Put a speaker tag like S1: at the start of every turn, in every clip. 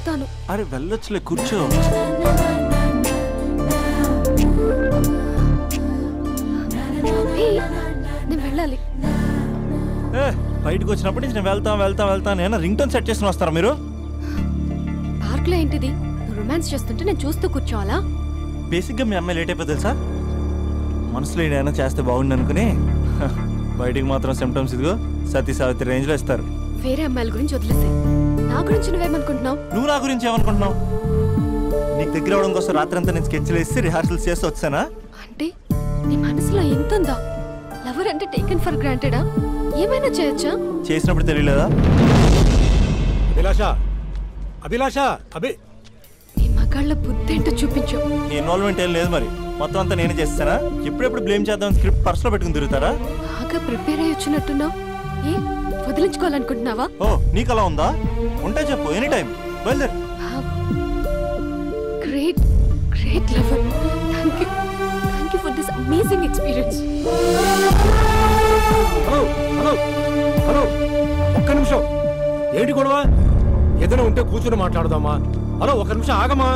S1: వెళ్తాను.
S2: అరే వెళ్ళొచ్చులే, కూర్చో.
S1: నేను వెళ్ళాలి.
S2: బయటకు వచ్చినప్పటి నుంచి నేను వెళ్తాను నేను రింగ్ టోన్ సెట్ చేసుకుని వస్తారా మీరు?
S1: పార్క్ లో ఏంటిది? రొమాన్స్ చేస్తుంటే నేను చూస్తూ కూర్చోవాలా?
S2: బేసిక్గా మీ అమ్మాయి లేట్ అయిపోతుంది తెలుసా? మనసులో ఏదైనా చేస్తే బాగుండు అనుకుని బయటికి మాత్రం సిమ్టమ్స్ ఇదిగో సతీ సావిత్రి రేంజ్ లో ఇస్తారు.
S1: వేరే అమ్మాయిల గురించి వదిలేసే, నా గురించి నువ్వేమనుకుంటున్నావు?
S2: నువ్వు నా గురించి ఏమనుకుంటున్నావు? నీకు దగ్గర అవడం కోసం రాత్రి అంతా నేను స్కెచ్లు వేసి రిహార్సల్స్ చేసి వచ్చానా?
S1: అంటే నీ మనసులో ఎంత ఉందా? లవర్ అంటే టేకెన్ ఫర్ గ్రాంటెడా? ఏమైనా చేయొచ్చా?
S2: చేసినప్పుడు తెలియలేదా?
S3: అభిలాష
S1: నీ మగాళ్ళ బుద్ధి ఏంటో చూపించు.
S2: నీ ఇన్వాల్వ్మెంట్ ఏం లేదు మరి, మొత్తం అంతా నేనే చేస్తానా? ఎప్పుడెప్పుడు బ్లేమ్ చేద్దాం స్క్రిప్ట్ పర్సులో పెట్టుకుని తిరుగుతారా?
S1: బాగా ప్రిపేర్ అయ్యి వచ్చినట్టున్నావు. ఏ వదిలించుకోవాలనుకుంటున్నావా?
S2: ఓ నీకు అలా ఉందా? ఉంటే చెప్పు, ఎనీ టైం బయలుదేరు.
S1: Great great lover. Thank you for this amazing experience.
S3: Hello ఒక్క నిమిషం. ఏంటి గొడవ? ఏదైనా ఉంటే కూర్చొని మాట్లాడదామా? హలో ఒక్క నిమిషం ఆగమా.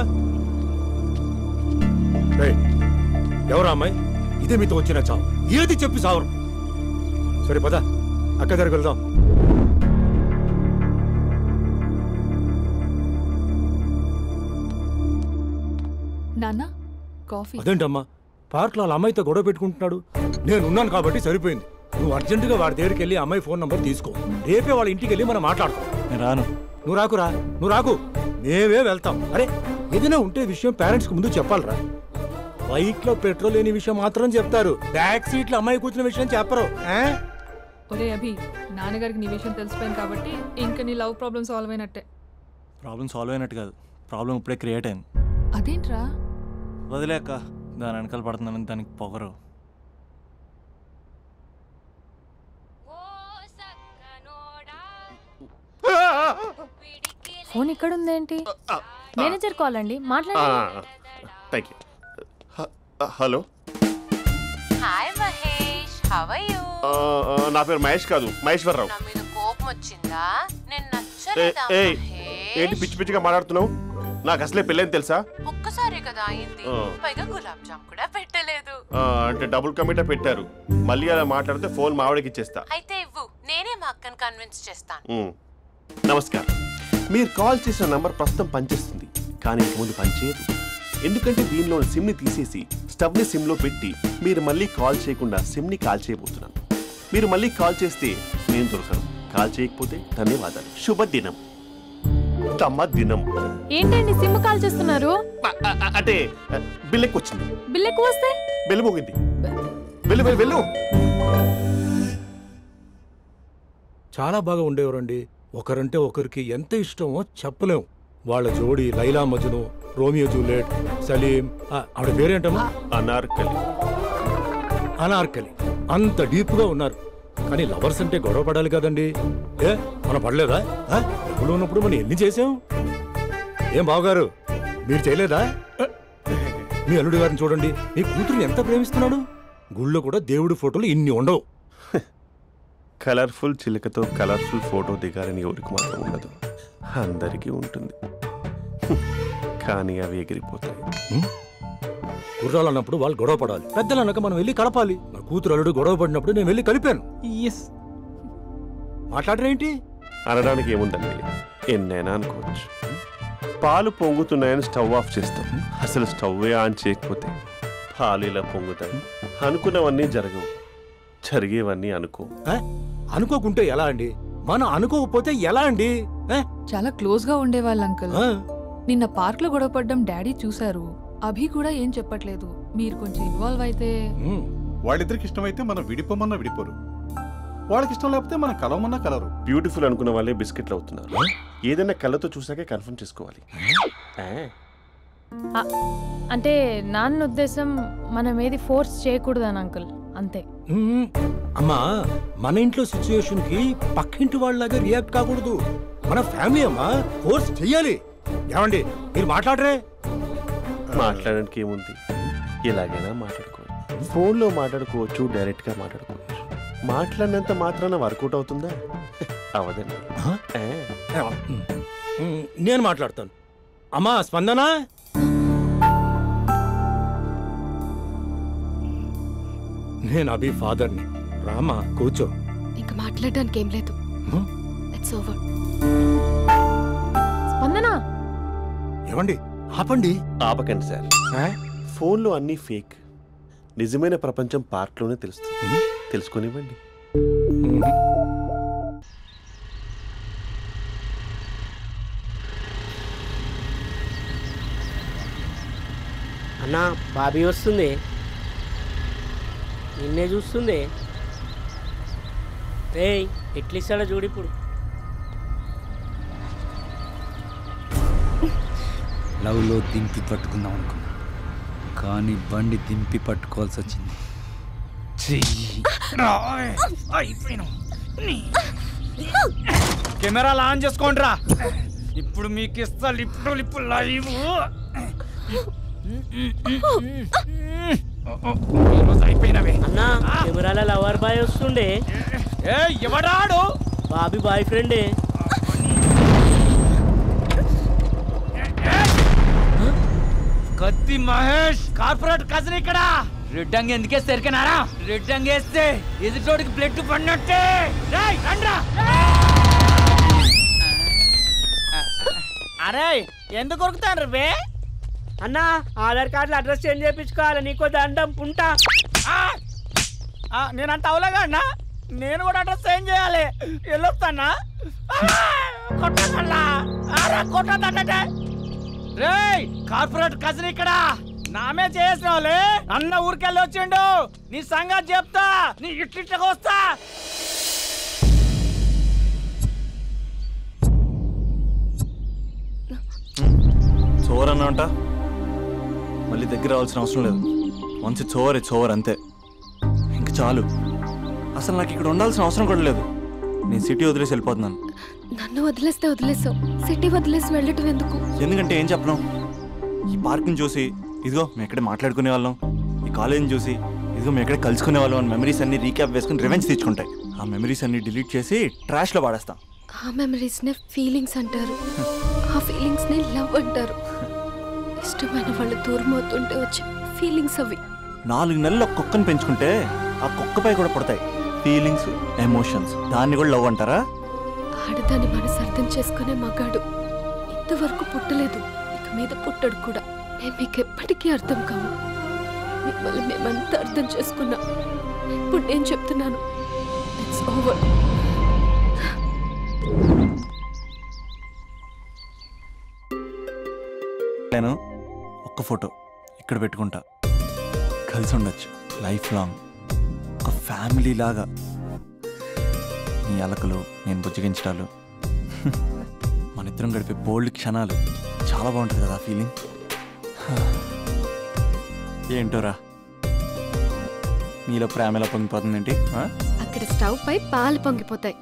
S3: ఎవరా అమ్మాయి? ఇదే మీతో వచ్చిన చావు. ఏది చెప్పి సావరు. సరే పద అక్క దగ్గరికి వెళ్దాం.
S4: నాన్న కాఫీ.
S3: అదేంటమ్మా పార్క్ లో అమ్మాయితో గొడవ పెట్టుకుంటున్నాడు? నేనున్నాను కాబట్టి సరిపోయింది. నువ్వు అర్జెంటుగా వాడి దగ్గరికి వెళ్ళి అమ్మాయి ఫోన్ నంబర్ తీసుకో. రేపే వాళ్ళ ఇంటికి వెళ్ళి మనం మాట్లాడుకో.
S2: నేను రాను.
S3: నువ్వు రాకు. మేమే వెళ్తాం. అరే ఏదైనా ఉంటే విషయం పేరెంట్స్ కి ముందు చెప్పాలరా. బైక్ లో పెట్రోల్ లేని విషయం మాత్రం చెప్తారు, బ్యాక్ సీట్ లో అమ్మాయి కూర్చున్న విషయం చెప్పరు.
S4: ఒరే అభి, నాన్నగారికి నీ విషయం తెలిసిపోయింది కాబట్టి ఇంకా నీ లవ్ ప్రాబ్లం సాల్వ్ అయినట్టే.
S2: ప్రాబ్లం సాల్వ్ అయినట్టు కాదు, ప్రాబ్లం ఇప్పుడే క్రియేట్ అయింది.
S4: అదేంట్రా?
S2: వదిలేక దాని వెనకాల పడుతున్నానని దానికి పొగరు.
S5: ఫోన్ ఇక్కడ ఉందేంటి? మేనేజర్ కాల్ అండి, మాట్లాడండి.
S6: Thank you. Hello.
S7: Hi Mahesh, how are you?
S6: నా పేరు మహేష్ కాదు, మహేశ్వరరావు.
S7: నా మీద కోపం వచ్చిందా? నేను నచ్చలేదా?
S6: ఏంటి పిచ్చి పిచ్చిగా మాట్లాడుతున్నావు? నాకు అసలే పెళ్ళని తెలుసా?
S7: ఒక్కసారి కదా అయింది, పైగా గులాబ్ జామ్ కూడా పెట్టలేదు.
S6: అంటే డబుల్ కమిటా పెట్టారు. మళ్ళీ అలా మాట్లాడితే ఫోన్ మావిడకి ఇచ్చేస్తా.
S7: అయితే ఇవ్వు, నేనే మా అక్కని కన్విన్స్ చేస్తాను.
S6: నమస్కారం. మీరు కాల్ చేసిన నంబర్ ప్రస్తుతం పనిచేస్తుంది, కానీ ఇంక ముందు పనిచేయదు. ఎందుకంటే దీనిలో సిమ్ని తీసేసి స్టవ్ని సిమ్లో పెట్టి మీరు మళ్ళీ కాల్ చేయకుండా సిమ్ని కాల్ చేయబోతున్నాను. మీరు మళ్ళీ కాల్ చేస్తే నేను దొరకను, కాల్ చేయకపోతే ధన్యవాదాలు. శుభదినం. తమ దినం.
S5: ఏంటండి సిమ్ కాల్ చేస్తున్నారు?
S6: అంటే బిల్ ఎక్కువ వచ్చింది.
S5: బిల్ ఎక్కువ వస్తే
S6: బిల్లు పోగింది. వెళ్ళు.
S3: చాలా బాగా ఉండేవారండి. ఒకరంటే ఒకరికి ఎంత ఇష్టమో చెప్పలేం. వాళ్ళ జోడి లైలా మజ్ను, రోమియో జూలియట్, సలీం, ఆవిడ పేరేంటమ్మా? అనార్కలి. అంత డీప్ గా ఉన్నారు. కానీ లవర్స్ అంటే గొడవ పడాలి కదండి. మనం పడలేదా? ఎప్పుడు ఉన్నప్పుడు మనం ఎన్ని చేసాం? ఏం బావగారు, మీరు చేయలేదా? మీ అల్లుడి గారిని చూడండి, మీ కూతురుని ఎంత ప్రేమిస్తున్నాడు. గుళ్ళో కూడా దేవుడి ఫోటోలు ఇన్ని ఉండవు.
S6: కలర్ఫుల్ చిలుకతో కలర్ఫుల్ ఫోటో దిగాలని ఎవరికి మాత్రం ఉండదు, అందరికీ ఉంటుంది. కానీ అవి ఎగిరిపోతాయి.
S3: గుర్రాలు అన్నప్పుడు వాళ్ళు గొడవ పడాలి, పెద్దలు అన్నాక మనం వెళ్ళి కలపాలి. నా కూతురు అల్లుడు గొడవ పడినప్పుడు నేను వెళ్ళి కలిపాను. మాట్లాడరేంటి?
S6: అనడానికి ఏముందండి, ఎన్నైనా అనుకోవచ్చు. పాలు పొంగుతున్నాయని స్టవ్ ఆఫ్ చేస్తాం, అసలు స్టవ్వే ఆన్ చేయకపోతే పాలు ఇలా పొంగుతాయి. అనుకున్నవన్నీ జరగవు, జరిగేవన్నీ
S3: అనుకోకుంటే ఎలా అండి? మనం అనుకోకపోతే ఎలా అండి?
S4: చాలా క్లోజ్ గా ఉండేవాళ్ళు అంకుల్. నిన్న పార్క్ లో గొడవ పడ్డం డాడీ చూశారు. అభి కూడా ఏం చెప్పట్లేదు. మీరు కొంచెం ఇన్వాల్వ్ అయితే.
S8: వాళ్ళిద్దరికి ఇష్టమైతే మనం విడిపోమన్నా విడిపోరు, వాళ్ళకి ఇష్టం లేకపోతే మనం కలవమన్నా కలరు.
S6: బ్యూటిఫుల్ అనుకున్న వాళ్ళే బిస్కెట్లు అవుతున్నారు. ఏదైనా కళ్ళతో చూసాకే కన్ఫర్మ్ చేసుకోవాలి.
S5: అంటే నాన్న ఉద్దేశం మనం ఏది ఫోర్స్ చేయకూడదని అంకుల్, అంతే.
S3: అమ్మా, మన ఇంట్లో సిచ్యుయేషన్ కి పక్కింటి వాళ్ళలాగా రియాక్ట్ కాకూడదు. మన ఫ్యామిలీ అమ్మా, ఫోర్స్ చెయ్యాలి. ఏమండి మీరు మాట్లాడరే?
S6: మాట్లాడడానికి ఏముంది, ఎలాగైనా మాట్లాడుకోవచ్చు. ఫోన్లో మాట్లాడుకోవచ్చు, డైరెక్ట్గా మాట్లాడుకోవచ్చు. మాట్లాడినంత మాత్రాన వర్కౌట్ అవుతుందా? అవదండి.
S3: నేను మాట్లాడతాను. అమ్మా స్పందన, నేను అభి ఫాదర్ని. రామా కూర్చో.
S1: ఇంకా మాట్లాడడానికి ఏం లేదు. It's over.
S5: స్పందన,
S3: ఏమండి ఆపండి.
S6: ఆపకండి సార్. ఫోన్లో అన్నీ ఫేక్. నిజమైన ప్రపంచం పార్ట్లోనే తెలుస్తుంది. తెలుసుకొనివ్వండి.
S9: అన్నా బాబీ వస్తుంది, నిన్నే చూస్తుంది. ఏయ్ ఎట్లిస్తాడో చూడు ఇప్పుడు.
S10: లవ్లో దింపి పట్టుకుందాం అనుకున్నా, కానీ బండి దింపి పట్టుకోవాల్సి వచ్చింది. కెమెరాలు ఆన్ చేసుకోండి రా. ఇప్పుడు మీకు ఇస్తా లిప్పు లైవ్. అయిపోయినవే
S9: అన్నా, కెమెరాల లవర్ బాయ్ వస్తుండే.
S10: ఎవడాడు?
S9: బాబీ బాయ్ ఫ్రెండే.
S10: కత్తి మహేష్ కార్పొరేట్ కజిన్ ఇక్కడ. రెడ్ అంగి ఎందుకే సరికనారా? రెడ్ అంగి వేస్తే ఎదుటోడికి బ్లడ్ పడినట్టే.
S9: అరే ఎందుకు కొరుకుతాను రే అన్నా? ఆధార్ కార్డులో అడ్రస్ చేంజ్ చేయించుకోవాలి. నీకో దండం పుంటా.
S10: నేనంత అవలేగా అన్నా, నేను కూడా అడ్రస్ చేంజ్ చేయాలి. వెళ్ళొస్తానా? కొట్టదంటే రేయ్, కార్పొరేట్ కజిన్ ఇక్కడ. నామే చేసిన వాళ్ళే అన్న ఊరికెళ్ళి వచ్చిండు. నీ సంగతి చెప్తా, నీ ఇట్లిట్లకి వస్తా.
S2: చోర్ అన్నా అంట, మళ్ళీ దగ్గర రావాల్సిన అవసరం లేదు. మంచి చోర్ అంతే. ఇంక చాలు. అసలు నాకు ఇక్కడ ఉండాల్సిన అవసరం కూడా లేదు. నేను సిటీ వదిలేసి వెళ్ళిపోతున్నాను.
S1: నన్ను వదిలేస్తే వదిలేసావు, సిటీ వదిలేసి వెళ్ళటం ఎందుకు?
S2: ఎందుకంటే ఏం చెప్పను, ఈ పార్క్ని చూసి ఇదిగో మేము ఎక్కడే మాట్లాడుకునే వాళ్ళం, ఈ కాలేజీని చూసి ఇదిగో మేము ఎక్కడే కలుసుకునే వాళ్ళం అని మెమరీస్ అన్ని రీక్యాప్ వేసుకుని రివెంజ్ తెచ్చుకుంటాయి. ఆ మెమరీస్ అన్ని డిలీట్ చేసి ట్రాష్లో పాడేస్తాం.
S1: ఆ మెమరీస్నే ఫీలింగ్స్ అంటారు, ఆ ఫీలింగ్స్నే లవ్ అంటారు. ఇష్టమైన వాళ్ళు దూరం అవుతుంటే వచ్చే ఫీలింగ్స్ అవి.
S2: 4 నెలలు ఒక కుక్కను పెంచుకుంటే ఆ కుక్కపై కూడా పడతాయి ఫీలింగ్స్, ఎమోషన్స్. దాన్ని కూడా లవ్ అంటారా?
S1: ఆడదాన్ని మనసు అర్థం చేసుకునే మగాడు ఇంతవరకు పుట్టలేదు, ఇక మీద పుట్టడు కూడా. మేము మీకు ఎప్పటికీ అర్థం కాము. మిమ్మల్ని మేమంతా అర్థం చేసుకున్నాం. ఇప్పుడు నేను చెప్తున్నాను, ఇట్స్ ఓవర్.
S2: నేను ఒక్క ఫోటో ఇక్కడ పెట్టుకుంటా, కలిసి ఉండొచ్చు లైఫ్ లాంగ్, ఒక ఫ్యామిలీ లాగా. నీ అలకలు, నేను బుజ్జగించడాలు, మన ఇద్దరం గడిపే బోల్డ్ క్షణాలు. చాలా బాగుంటుంది కదా ఫీలింగ్. ఏంటోరా, నీలో ప్రేమ ఎలా పొంగిపోతుందేంటి?
S1: అక్కడ స్టవ్ పై పాలు పొంగిపోతాయి.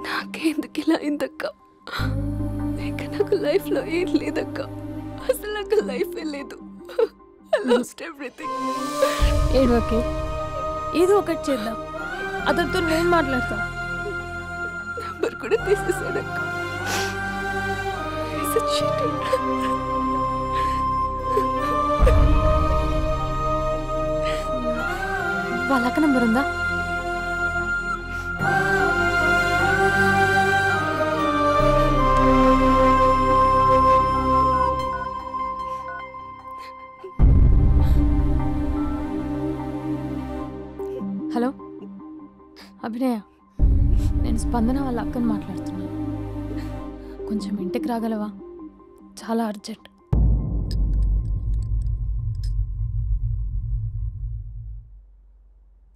S1: నాకెందుకు ఇలా అయిందక్క? నాకు లైఫ్ లో ఏం లేదక్క. అసలు నాకు లైఫ్ లేదు. I lost everything.
S5: ఏడవకే, ఏదో ఒకటి చేద్దాం. అతనితో నేను మాట్లాడతా.
S1: నంబర్ కూడా తీసేసాడక్క. He's a cheater.
S5: వాళ్ళ అక్క నంబర్ ఉందా? హలో అభినయ, నేను స్పందన వాళ్ళ అక్కని మాట్లాడుతున్నాను. కొంచెం ఇంటికి రాగలవా? చాలా అర్జెంట్.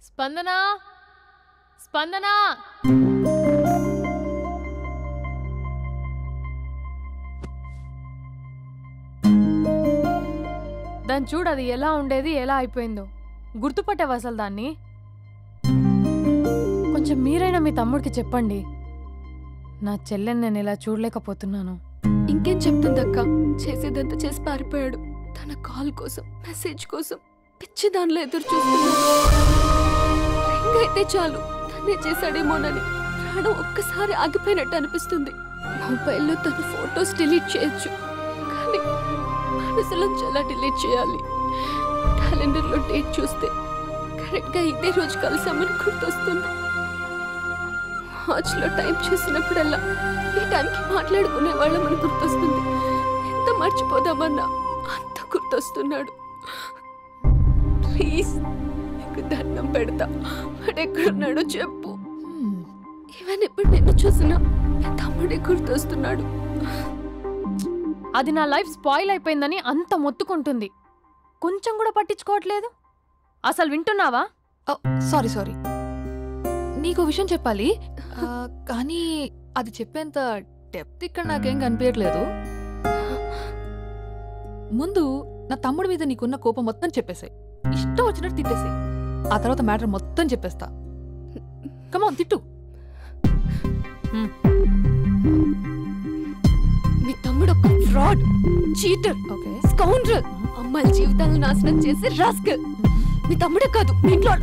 S5: స్పందన, స్పందన, దాన్ని చూడు, అది ఎలా ఉండేది ఎలా అయిపోయిందో. గుర్తుపట్టావు అసలు దాన్ని? కొంచెం మీరైనా మీ తమ్ముడికి చెప్పండి, నా చెల్లెని నేను ఇలా చూడలేకపోతున్నాను.
S1: ఇంకేం చెప్తుందక్క? చేసేదంతా చేసి పారిపోయాడు. తన కాల్ కోసం, మెసేజ్ కోసం పిచ్చి దానిలో ఎదురు చూస్తున్నాడు. రింగ్ అయితే చాలు తనే చేశాడేమోనని ప్రాణం ఒక్కసారి ఆగిపోయినట్టు అనిపిస్తుంది. మొబైల్లో తన ఫొటోస్ డిలీట్ చేయొచ్చు, కానీ మనసులోంచి ఎలా డిలీట్ చేయాలి? క్యాలెండర్లో డేట్ చూస్తే కరెక్ట్గా ఇదే రోజు కలిసామని గుర్తొస్తుంది. వాచ్లో టైం చూసినప్పుడల్లా ఈ టైంకి మాట్లాడుకునే వాళ్ళమని గుర్తొస్తుంది. ఎంత మర్చిపోదామన్నా అంత గుర్తొస్తున్నాడు. ప్లీజ్ నీకు దండం పెడతా, వాడెక్కడున్నాడో చెప్పు. ఈవెన్ ఇప్పుడు నిన్ను చూసినా తమ్ముడే గుర్తొస్తున్నాడు.
S5: అది నా లైఫ్ స్పాయిల్ అయిపోయిందని అంత మొత్తుకుంటుంది, కొంచెం కూడా పట్టించుకోవట్లేదు. అసలు వింటున్నావా?
S4: సారీ సారీ, నీకు విషయం చెప్పాలి, కానీ అది చెప్పేంత డెప్త్ ఇక్కడ నాకేం కనిపించట్లేదు. ముందు నా తమ్ముడి మీద నీకున్న కోపం మొత్తం చెప్పేసాయి, ఇష్టం వచ్చినట్టు తిట్టేసాయి. ఆ తర్వాత మ్యాటర్ మొత్తం చెప్పేస్తా. కమాన్ తిట్టు.
S1: మీ తమ్ముడు ఒక ఫ్రాడ్, చీటర్, స్కౌండ్రల్, అమ్మాయిల జీవితాలను నాశనం చేసి రాస్కల్. మీ తమ్ముడే కాదు, మీ ఇంట్లో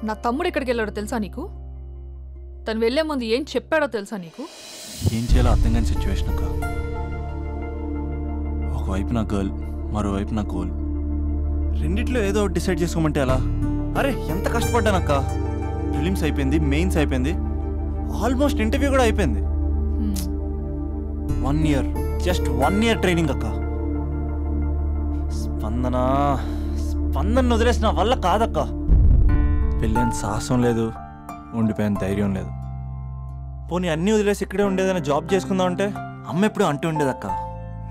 S4: నా తమ్ముడు ఎక్కడికి వెళ్ళాడో తెలుసా నీకు? తను వెళ్లే ముందు ఏం చెప్పాడో తెలుసా నీకు?
S2: ఏం చేయాలో అర్థం కాని సిచ్యువేషన్ అక్క. ఒకవైపు నా గర్ల్, మరోవైపు నా గోల్. రెండిట్లో ఏదో డిసైడ్ చేసుకోమంటే ఎలా? అరే ఎంత కష్టపడ్డానక్క. ప్రిలిమ్స్ అయిపోయింది, మెయిన్స్ అయిపోయింది, ఆల్మోస్ట్ ఇంటర్వ్యూ కూడా అయిపోయింది. 1 year, జస్ట్ 1 year ట్రైనింగ్ అక్క. స్పందన వదిలేసిన వల్ల కాదక్క. పెళ్ళైన సాహసం లేదు, ఉండిపోయిన ధైర్యం లేదు. పోనీ అన్నీ వదిలేసి ఇక్కడే ఉండేదైనా జాబ్ చేసుకుందాం అంటే అమ్మ ఎప్పుడు అంటూ ఉండేదక్క,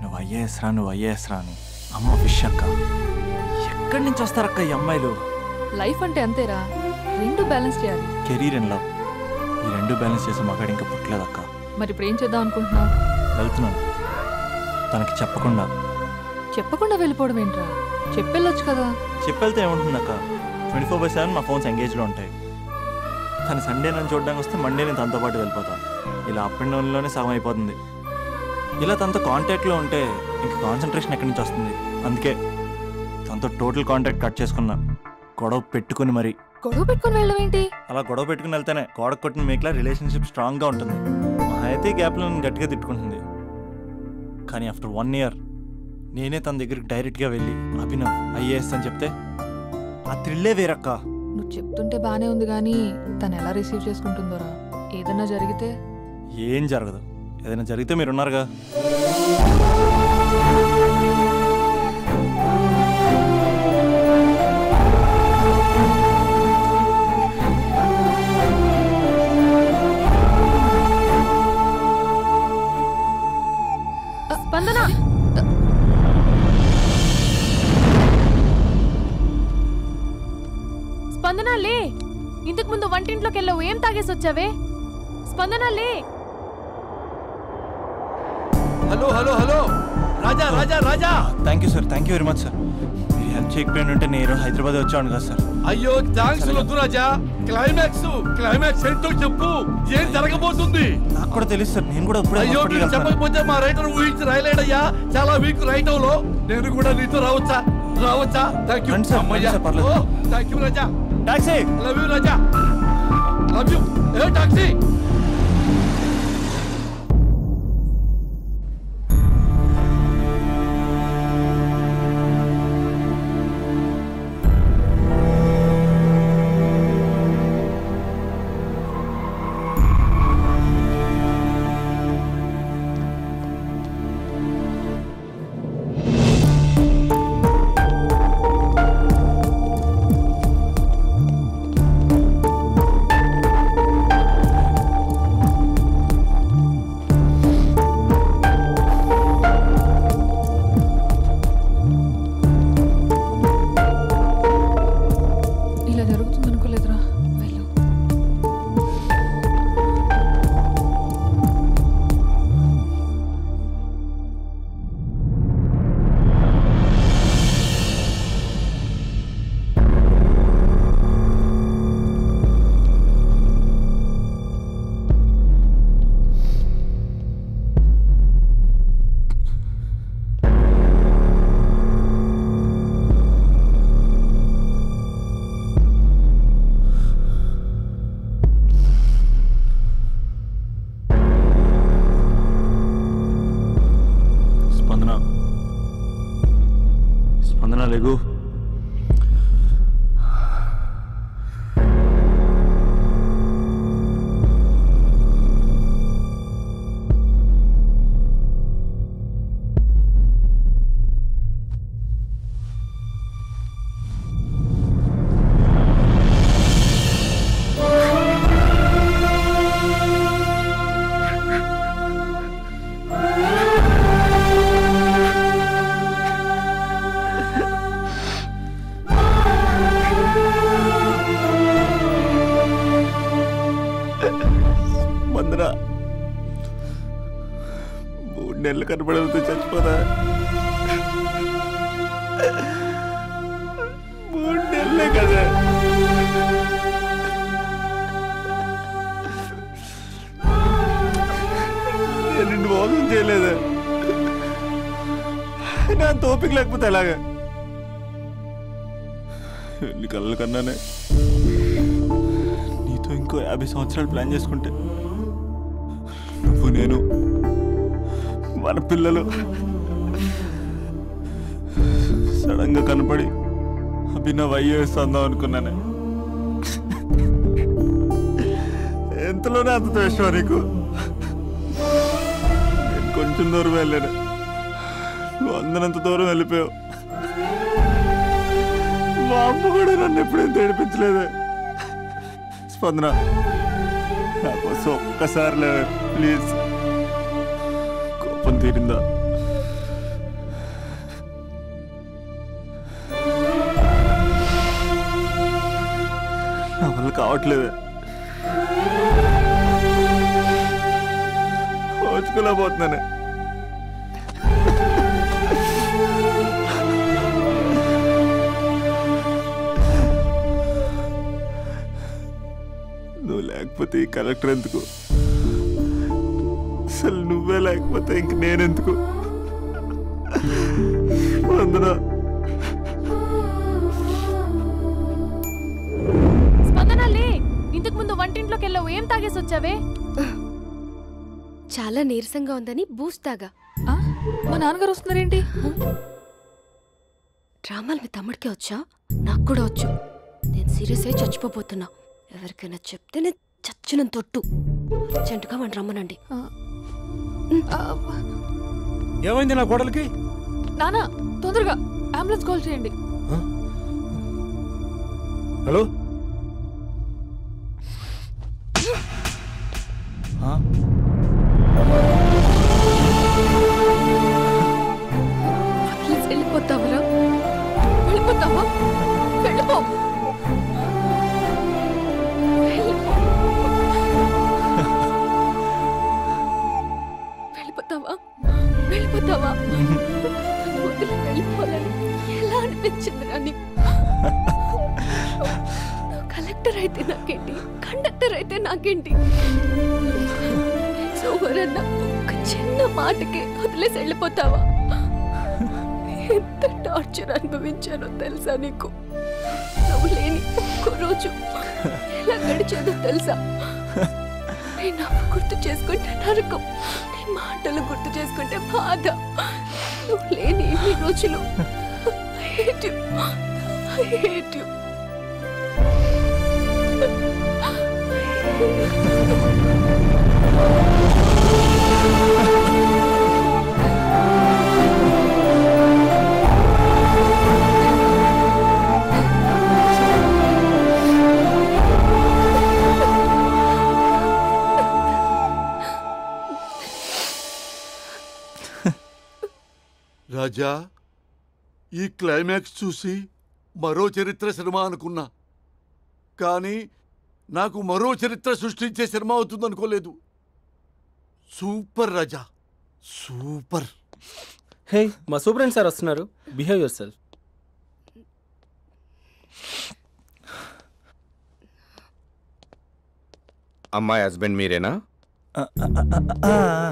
S2: నువ్వు ఐఏఎస్ రా అని. అమ్మ ఫిష్ అక్క. ఎక్కడి నుంచి వస్తారక్క ఈ అమ్మాయిలు?
S4: లైఫ్ అంటే అంతేరా, రెండు బ్యాలెన్స్ చేయాలి.
S2: కెరీర్ అండ్ లవ్, ఈ రెండు బ్యాలెన్స్ చేసే మగాడు ఇంకా పుట్టలేదక్క.
S4: మరి ఇప్పుడు ఏం చేద్దాం అనుకుంటున్నావు?
S2: వెళ్తున్నాను, తనకి
S4: చెప్పకుండా వెళ్ళిపోవడం ఏంట్రా? చెప్పెళ్ళొచ్చు కదా.
S2: చెప్పెళ్తే ఏముంటుందక్క, 24/7 మా ఫోన్స్ ఎంగేజ్లో ఉంటాయి. తను సండే నన్ను చూడడానికి వస్తే మండే నేను తనతో పాటు వెళ్ళిపోతాను. ఇలా అప్ అండ్ డౌన్లోనే సగం అయిపోతుంది. ఇలా తనతో కాంటాక్ట్లో ఉంటే ఇంకా కాన్సన్ట్రేషన్ ఎక్కడి నుంచి వస్తుంది? అందుకే తనతో టోటల్ కాంటాక్ట్ కట్ చేసుకున్నా. గొడవ పెట్టుకుని
S4: వెళ్ళడం ఏంటి?
S2: అలా గొడవ పెట్టుకుని వెళ్తేనే గోడ కొట్టిన మేకలా రిలేషన్షిప్ స్ట్రాంగ్గా ఉంటుంది. మా అయితే గ్యాప్లో నన్ను గట్టిగా తిట్టుకుంటుంది. కానీ ఆఫ్టర్ 1 year నేనే తన దగ్గరికి డైరెక్ట్గా వెళ్ళి అభినవ్ ఐఏఎస్ అని చెప్తే ఆ థ్రిల్లే వేరక్క.
S4: నువ్వు చెప్తుంటే బానే ఉంది, కానీ తను ఎలా రిసీవ్ చేసుకుంటుందోరా? ఏదన్నా జరిగితే?
S2: ఏం జరగదు, ఏదైనా జరిగితే మీరున్నారుగా.
S5: స్పందన, స్పందన లే. ఇంతకు ముందు వంటింట్లోకి వెళ్ళావు, ఏం తాగేసి వచ్చావే? స్పందన లే.
S11: Hello hello hello, Raja Raja Raja.
S2: Thank you sir, thank you very much sir. మీరు హెల్ప్ చేయకపోయిన ఉంటే నేను హైదరాబాద్ వచ్చాను కదా సార్.
S11: అయ్యో థ్యాంక్స్ వద్దు రాజా. క్లైమాక్స్ ఏంటో చెప్పు, ఏం జరగబోతుంది?
S2: నాకు కూడా తెలుసు సార్, నేను కూడా
S11: అయ్యో మీరు చెప్పకపోతే మా రైటర్ ఊహించి రాయలేడయ్యా. చాలా వీక్ రైటర్ లో నేను కూడా నీతో రావచ్చా? Thank you thank you Raja.
S2: Taxi,
S11: love you Raja, love you. A taxi.
S2: నెలలు కనపడవుతూ చచ్చిపోతా. 3 నెలలే కదా. నేను నిన్ను మోసం చేయలేదా? నా తోపిక లేకపోతే ఎలాగా? ఎన్ని కళ్ళ కన్నానే నీతో ఇంకో 50 సంవత్సరాలు ప్లాన్ చేసుకుంటే నువ్వు నేను మన పిల్లలు సడన్ గా కనపడి అభినవ్ ఐఏఎస్ అందాం అనుకున్నానే. ఎంతలోనే అంత ద్వేషం నీకు. నేను కొంచెం దూరం వెళ్ళాను, నువ్వు అందనంత దూరం వెళ్ళిపోయావు. మా అమ్మ కూడా నన్ను ఎప్పుడేం ఏడిపించలేదే. స్పందన, నా కోసం ఒక్కసారి లేవే ప్లీజ్. కోపం తీరిందా? నా వల్ల కావట్లేదే. ఓచుకోలేకపోతున్నానే. నువ్వు లేకపోతే ఈ కలెక్టర్ ఎందుకు? అసలు నువ్వే లేకపోతే ఇంక నేనెందుకు?
S5: స్పందనలే, ఇంతకు ముందు వంటింట్లోకి వెళ్ళావు, ఏం తాగేసి వచ్చావే?
S1: చాలా నీరసంగా ఉందని బూస్ట్ తాగా.
S4: మా నాన్నగారు వస్తున్నారేంటి?
S1: డ్రామాలు మీ తమ్ముడికే వచ్చా? నాకు కూడా వచ్చు. నేను సీరియస్ అయి చచ్చిపోతున్నా. ఎవరికైనా చెప్తే నేను చచ్చిన తొట్టు. అర్జెంటుగా వాడిని రమ్మనండి.
S3: ఏమైంది నా కోడలికి?
S4: నానా, తొందరగా అంబులెన్స్ కాల్ చేయండి.
S3: హలో,
S1: వెళ్ళిపోతావరా? వెళ్ళిపోతావా? వెళ్ళిపో. వెళ్ళిపోతావా? వెళ్ళిపోతావా? వదిలి వెళ్ళిపోవాలని ఎలా అనిపించిందిరా నీకు? కలెక్టర్ అయితే నాకేంటి, కండక్టర్ అయితే నాకేంటి? సోమరన్న ఒక చిన్న మాటకే వదిలేసి వెళ్ళిపోతావా? ఎంత టార్చర్ అనుభవించానో తెలుసా నీకు? నువ్వు లేని ఒక్క రోజు ఎలా గడిచేదో తెలుసా? నీ నవ్వు గుర్తు చేసుకుంటే నరకం, నీ మాటలు గుర్తు చేసుకుంటే బాధ. నువ్వు లేని ఈ రోజులు I hate you. I hate you.
S11: రాజా, ఈ క్లైమాక్స్ చూసి మరో చరిత్ర సినిమా అనుకున్నా, కానీ నాకు మరో చరిత్ర సృష్టించే సినిమా అవుతుందనుకోలేదు. సూపర్ రాజా, సూపర్.
S9: హే, మా సూపరెంట్ సార్ వస్తున్నారు. Behave your self.
S12: అమ్మాయి హస్బెండ్ మీరేనా?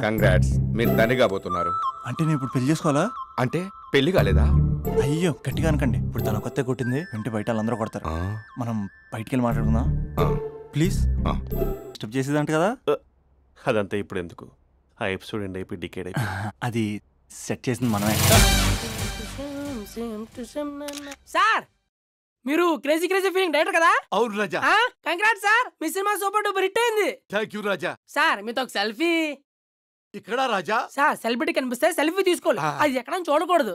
S12: కంగ్రాట్స్, మీరు తండ్రి కాబోతున్నారు.
S2: అంటే నేను ఇప్పుడు పెళ్లి చేసుకోవాలా?
S12: అంటే పెళ్లి కాలేదా?
S2: అయ్యో, గట్టిగా అనకండి. ఇప్పుడు తన కొత్త కొట్టింది, ఇంటి బయట వాళ్ళందరూ కొడతారు. మనం బయటికి వెళ్ళి మాట్లాడుకుందాం ప్లీజ్. స్టెప్ చేసేదంట కదా.
S6: అదంతా ఇప్పుడు ఎందుకు? ఆ ఎపిసోడ్ ఎండ్ అయిపోయి డికేడ్ అయిపోయి
S2: అది సెట్ చేసింది మనమే.
S9: సార్, మీరు క్రేజీ క్రేజీ ఫీలింగ్ డైరెక్టర్ కదా?
S11: అవును రాజా.
S9: కంగ్రాట్స్ సార్, మీ సినిమా సూపర్ డూపర్ హిట్ అయింది.
S11: Thank you Raja.
S9: సార్, మీతో ఒక సెల్ఫీ.
S11: ఇక్కడ రాజా.
S9: సార్, సెలబ్రిటీ కనిపిస్తే సెల్ఫీ తీసుకోవాలి, అది ఎక్కడ చూడకూడదు.